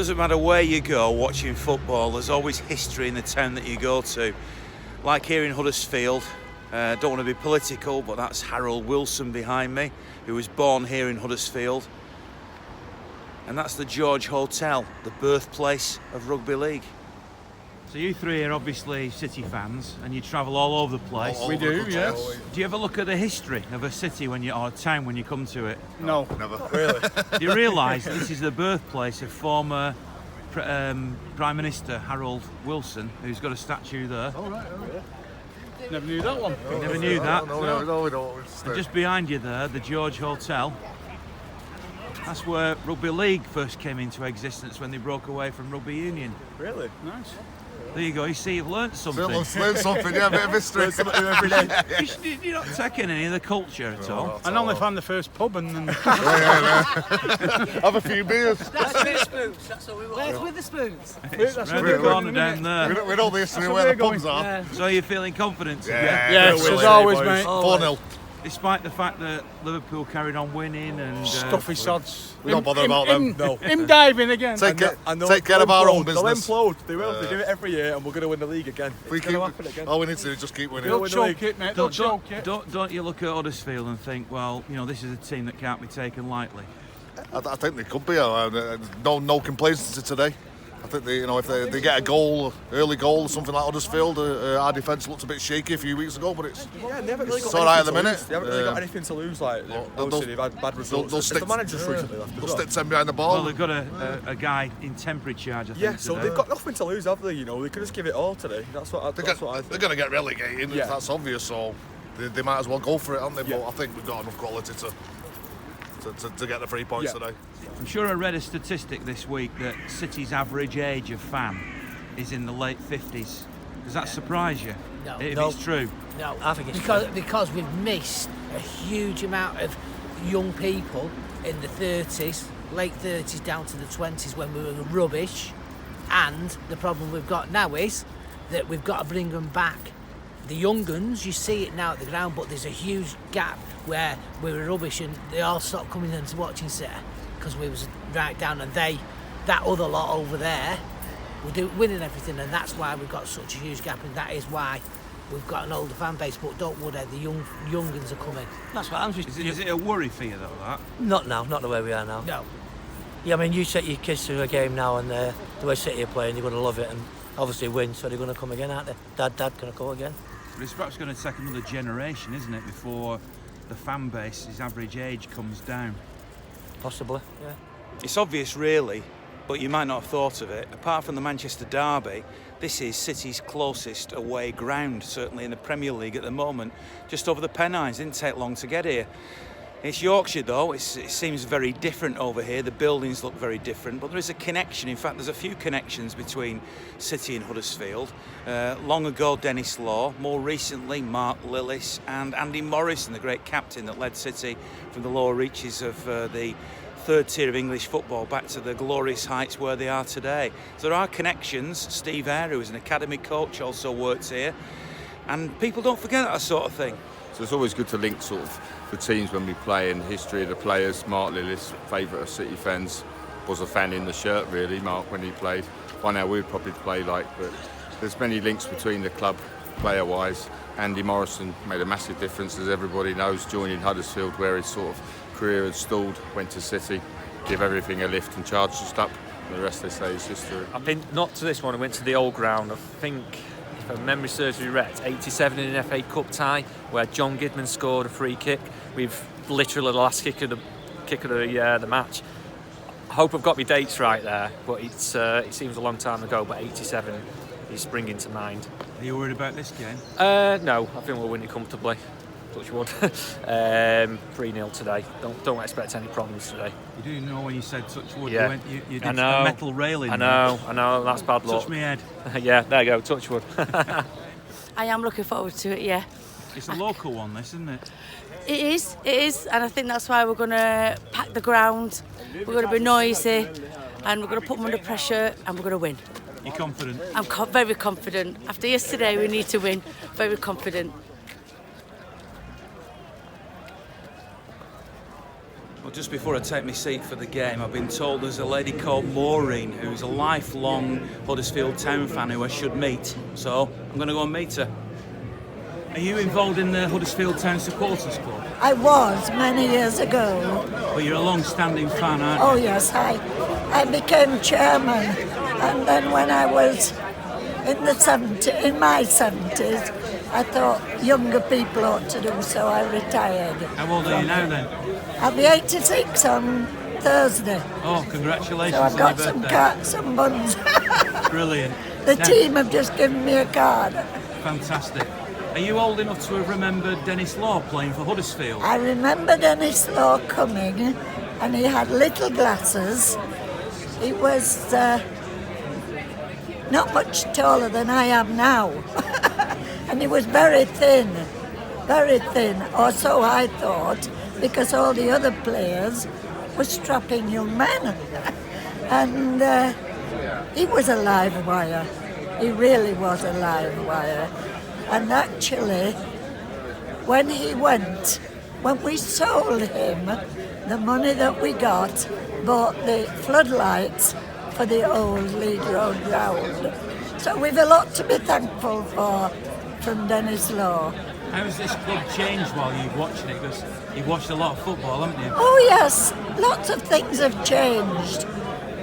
doesn't matter where you go watching football, there's always history in the town that you go to. Like here in Huddersfield, don't want to be political, but that's Harold Wilson behind me, who was born here in Huddersfield. And that's the George Hotel, the birthplace of rugby league. So you three are obviously City fans, and you travel all over the place. We do, yes. Do you ever look at the history of a city or a town when you come to it? No, Never. really. Do you realise this is the birthplace of former Prime Minister Harold Wilson, who's got a statue there? Oh, right. Never knew that one. You never knew that? No, we don't. And just behind you there, the George Hotel. That's where rugby league first came into existence when they broke away from rugby union. Really? Nice. There you go. You see, you've learnt something. Learn something, yeah, a bit of history. Learn something every day. You're not taking any of the culture at all. I normally find the first pub and then... Have a few beers. That's with the spoons. That's all we want. Where's with the spoons? It's That's round where the we're corner going, down there. We know the history of That's where where the we're pubs going. are. Yeah. So you're feeling confident today? Yes, as always, mate. 4-0. Despite the fact that Liverpool carried on winning and... Stuffy sods. We don't bother about them. No. Him diving again. Take care of our own They'll business. implode. They will. They do it every year, and we're going to win the league again. We It's going keep, to happen again. all we need to do is just keep winning. They'll choke it, mate. They'll choke it. Don't you look at Huddersfield and think, well, this is a team that can't be taken lightly? I think they could be. No complacency today. I think if they get a goal, early goal, something like Huddersfield, our defence looked a bit shaky a few weeks ago, but it's Yeah, they haven't really got it's all right at the anything to minute. lose. They haven't really got anything to lose. Like, obviously they've had bad results. they'll stick- The manager's recently left as They'll well. stick 10 behind the ball. Well, they've got a guy in temporary charge, I think. Yeah, so today. they've got nothing to lose, have they? They could just give it all today. That's what I They're think. going to get relegated. Yeah. That's obvious. So they might as well go for it, haven't they? Yeah. But I think we've got enough quality to get the 3 points today. I'm sure I read a statistic this week that City's average age of fan is in the late 50s. Does that surprise you? No. If No. it's true. No, I think it's because we've missed a huge amount of young people in the 30s, late 30s down to the 20s when we were rubbish, and the problem we've got now is that we've got to bring them back. The young guns, you see it now at the ground, but there's a huge gap where we were rubbish and they all stopped coming in to watching City because we was right down, and that other lot over there were winning everything, and that's why we've got such a huge gap, and that is why we've got an older fan base. But don't worry, the young'uns are coming. That's what I'm Is it a worry for you though, that? Not now, not the way we are now. No. Yeah, I mean, you take your kids to a game now and the way City are playing, they're going to love it and obviously win, so they're going to come again, aren't they? Dad going to go again. But it's perhaps going to take another generation, isn't it, before the fan base, his average age, comes down? Possibly, yeah. It's obvious, really, but you might not have thought of it. Apart from the Manchester derby, this is City's closest away ground, certainly in the Premier League at the moment. Just over the Pennines, didn't take long to get here. It's Yorkshire though, it seems very different over here. The buildings look very different, but there is a connection. In fact, there's a few connections between City and Huddersfield. Long ago, Dennis Law, more recently, Mark Lillis and Andy Morrison, the great captain that led City from the lower reaches of the third tier of English football back to the glorious heights where they are today. So there are connections. Steve Eyre, who was an academy coach, also works here. And people don't forget that sort of thing. So it's always good to link sort of the teams when we play and history of the players. Mark Lillis, favourite of City fans, was a fan in the shirt really, Mark, when he played. By now we'd probably play but there's many links between the club player-wise. Andy Morrison made a massive difference, as everybody knows, joining Huddersfield where his sort of career had stalled, went to City, give everything a lift and charged us up. And the rest they say is history. I've been not to this one, I went to the old ground. I think, if memory serves me right, 87 in an FA Cup tie where John Gidman scored a free kick. We've literally the last kick of the match. I hope I've got my dates right there, but it seems a long time ago, but 87 is springing to mind. Are you worried about this game? No, I think we'll win it comfortably. Touch wood. 3-0 today. Don't expect any problems today. You do know when you said touch wood, Yeah. you did I a know. metal railing. I know, that's bad luck. Touch me head. Yeah, there you go, touch wood. I am looking forward to it, yeah. It's a local one, this, isn't it? It is, and I think that's why we're going to pack the ground, we're going to be noisy, and we're going to put them under pressure, and we're going to win. You're confident? I'm very confident. After yesterday, we need to win. Very confident. Well, just before I take my seat for the game, I've been told there's a lady called Maureen who's a lifelong Huddersfield Town fan who I should meet. So I'm going to go and meet her. Are you involved in the Huddersfield Town Supporters Club? I was many years ago. Well, you're a long-standing fan, aren't you? Oh yes, I became chairman, and then when I was in my 70s, I thought younger people ought to do so. I retired. How old are you now then? I'll be 86 on Thursday. Oh, congratulations So I've on got your some birthday. some buns. Brilliant. The Now, team have just given me a card. Fantastic. Are you old enough to have remembered Dennis Law playing for Huddersfield? I remember Dennis Law coming, and he had little glasses. He was not much taller than I am now. And he was very thin, or so I thought, because all the other players were strapping young men. And he was a live wire. He really was a live wire. And actually, when we sold him, the money that we got bought the floodlights for the old Leeds Road ground. So we've a lot to be thankful for from Dennis Law. How has this club changed while you've watched it? Because you've watched a lot of football, haven't you? Oh yes, lots of things have changed.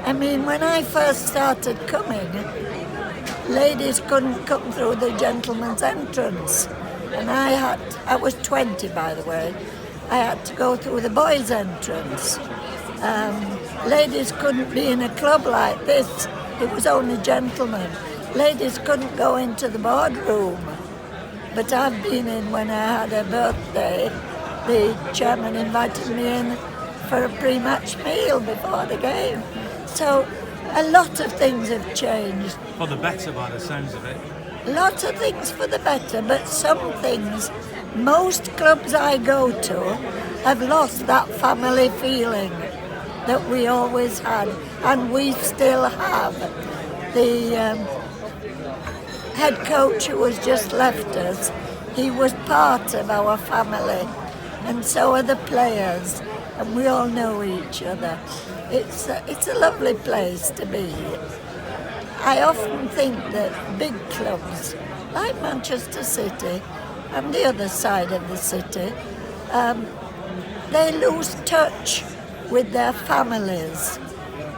I mean, when I first started coming, ladies couldn't come through the gentleman's entrance. And I was 20 by the way, I had to go through the boys' entrance. Ladies couldn't be in a club like this, it was only gentlemen. Ladies couldn't go into the boardroom. But I've been in when I had a birthday. The chairman invited me in for a pre-match meal before the game. So a lot of things have changed. For the better by the sounds of it. Lots of things for the better, but some things, most clubs I go to have lost that family feeling that we always had, and we still have. The head coach who has just left us, he was part of our family, and so are the players, and we all know each other. It's a lovely place to be. I often think that big clubs like Manchester City and the other side of the city, they lose touch with their families.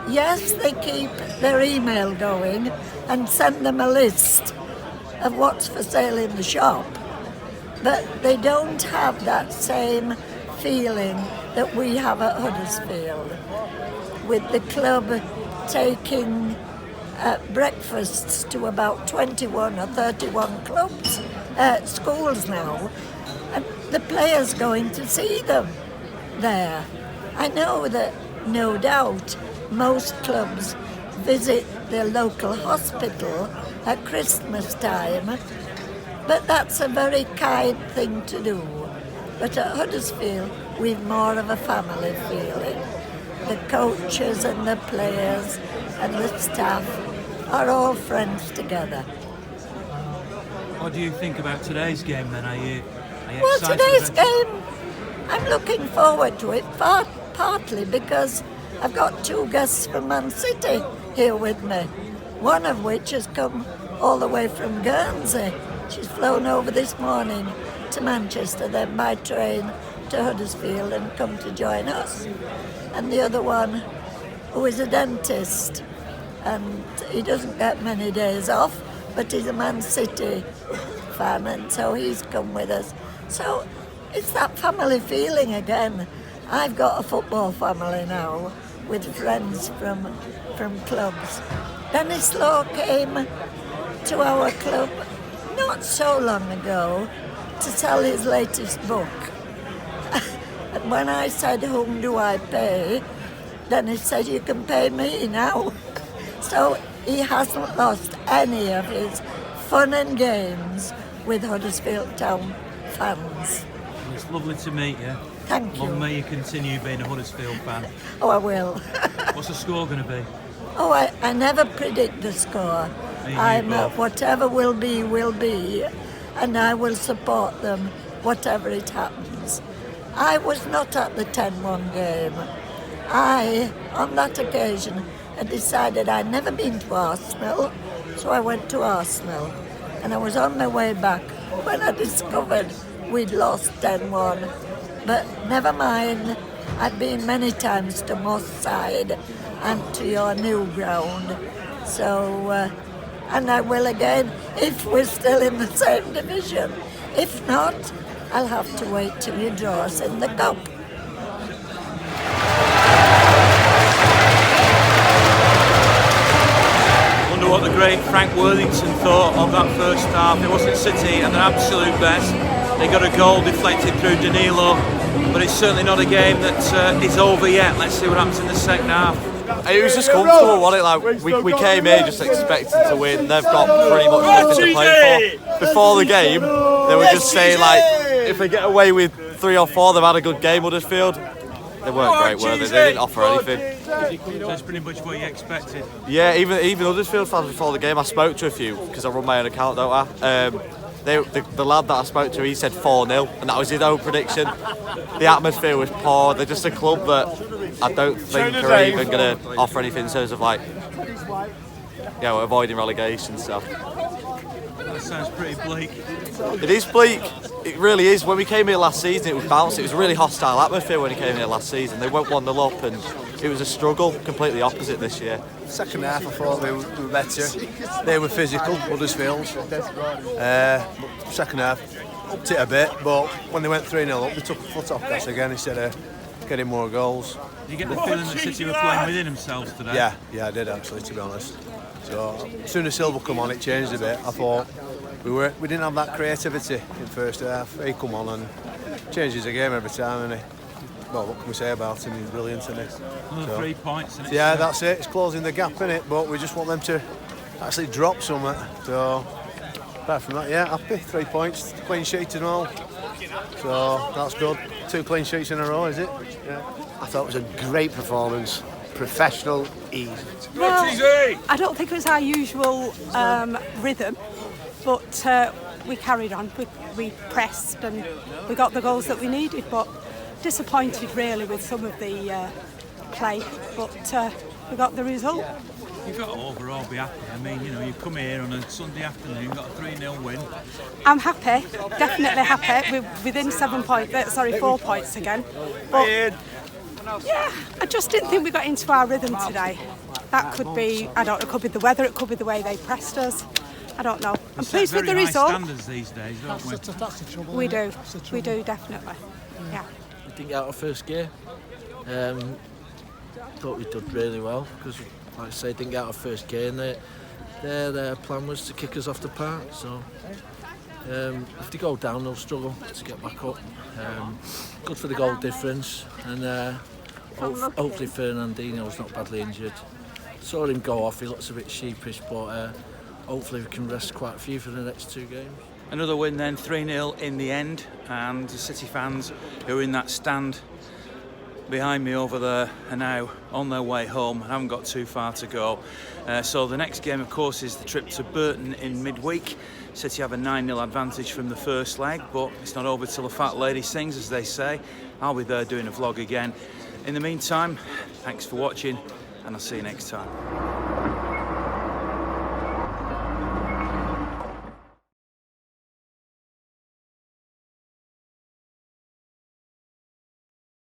Yes, they keep their email going and send them a list of what's for sale in the shop, but they don't have that same feeling that we have at Huddersfield, with the club taking breakfasts to about 21 or 31 clubs, schools now, and the players going to see them there. I know that, no doubt, most clubs visit their local hospital at Christmas time, but that's a very kind thing to do. But at Huddersfield, we've more of a family feeling. The coaches and the players and the staff are all friends together. What do you think about today's game then? Are you Well, excited today's about it? game, I'm looking forward to it, partly because I've got two guests from Man City here with me, one of which has come all the way from Guernsey. She's flown over this morning to Manchester, then by train to Huddersfield and come to join us. And the other one, who is a dentist, and he doesn't get many days off, but he's a Man City fan, and so he's come with us. So it's that family feeling again. I've got a football family now with friends from clubs. Dennis Law came to our club not so long ago to sell his latest book. And when I said, whom do I pay? Dennis said, you can pay me now. So he hasn't lost any of his fun and games with Huddersfield Town fans. It's lovely to meet you. Thank you. Long may you continue being a Huddersfield fan. Oh, I will. What's the score going to be? Oh, I never predict the score. I'm whatever will be, and I will support them, whatever it happens. I was not at the 10-1 game. I, on that occasion, had decided I'd never been to Arsenal, so I went to Arsenal. And I was on my way back when I discovered we'd lost 10-1. But never mind, I've been many times to Moss Side and to your new ground. So, and I will again if we're still in the same division. If not, I'll have to wait till you draw us in the cup. Wonder what the great Frank Worthington thought of that first half. It wasn't City at their absolute best. They got a goal deflected through Danilo, but it's certainly not a game that is over yet. Let's see what happens in the second half. It was just comfortable, wasn't it? Like we came here just expecting to win. They've got pretty much nothing to play for. Before the game, they were just saying like, if they get away with 3 or 4, they've had a good game. Huddersfield, they weren't great, were they? They didn't offer anything. That's pretty much what you expected. Yeah, even Huddersfield fans before the game, I spoke to a few because I run my own account, don't I? The lad that I spoke to, he said 4-0, and that was his own prediction. The atmosphere was poor. They're just a club that I don't think are even going to offer anything in terms of like, avoiding relegation. So that sounds pretty bleak. It is bleak. It really is. When we came here last season, it was balanced. It was a really hostile atmosphere when we came here last season. They went 1-0 up, and it was a struggle. Completely opposite this year. Second half, I thought we were better. They were physical, Huddersfield. Second half, upped it a bit, but when they went 3-0 up, they took a foot off gas again instead of getting more goals. Did you get the feeling that City were playing within themselves today? Yeah, I did actually, to be honest. So as soon as Silva come on, it changed a bit. I thought we didn't have that creativity in first half. He come on and changes the game every time, and well, what can we say about him? He's brilliant, isn't he? Another 3 points. Yeah, that's it. It's closing the gap, innit? But we just want them to actually drop something. So apart from that, yeah, happy. 3 points, clean sheet and all. So that's good. 2 clean sheets in a row, is it? Yeah. I thought it was a great performance. Professional, easy. Well, I don't think it was our usual rhythm, but we carried on. We pressed and we got the goals that we needed, but disappointed really with some of the play, but we got the result. You've got to overall be happy. I mean, you've come here on a Sunday afternoon, got a 3-0 win. I'm happy, definitely happy. We're within 4 points again. But yeah, I just didn't think we got into our rhythm today. That could be, I don't know, it could be the weather, it could be the way they pressed us. I don't know. I'm pleased with the result. Standards these days, don't we? That's the trouble. We do, definitely. Yeah. We didn't get out of first gear. Thought we did really well because, like I say, didn't get out of first gear, and their plan was to kick us off the park. So if they go down, they'll struggle to get back up. Good for the goal difference, and hopefully Fernandinho's not badly injured. Saw him go off. He looks a bit sheepish, but hopefully we can rest quite a few for the next 2 games. Another win then, 3-0 in the end, and the City fans who are in that stand behind me over there are now on their way home and haven't got too far to go. So the next game, of course, is the trip to Burton in midweek. City have a 9-0 advantage from the first leg, but it's not over till the fat lady sings, as they say. I'll be there doing a vlog again. In the meantime, thanks for watching, and I'll see you next time.